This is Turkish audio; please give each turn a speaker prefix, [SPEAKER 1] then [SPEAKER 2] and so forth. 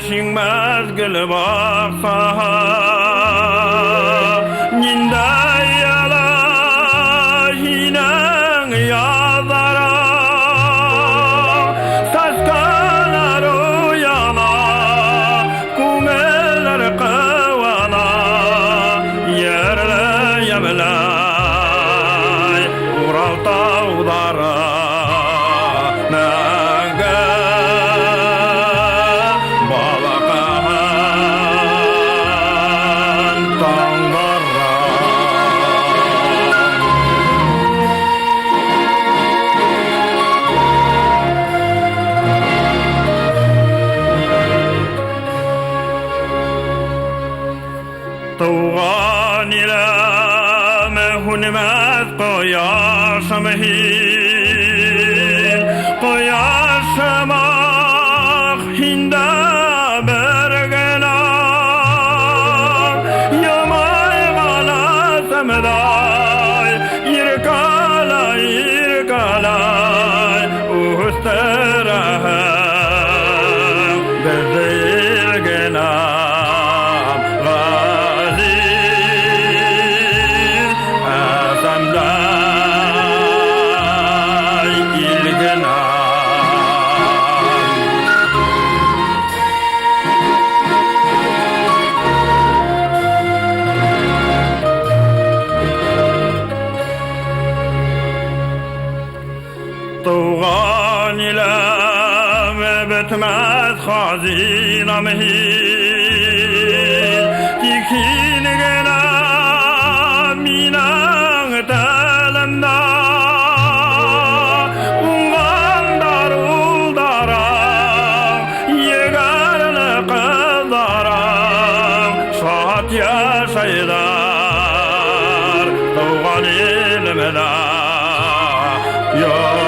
[SPEAKER 1] yaşınmaz gül baksa Ninday yala hinan yazara Saçkalar uyana Kumeller kıvala Yerle yemlay Ural tağdara Tuğan ile mehunmez koyaşım hil Koyaşım ah hinda bergena Yamay gana semday irkalay Uhusterahem bezilgena Tuğan ile bitmez hazinam hil Dikin gena minan telenda Ungan daruldara Yegarlı kızlara Şahat yaşaylar Tuğan ilmela Yok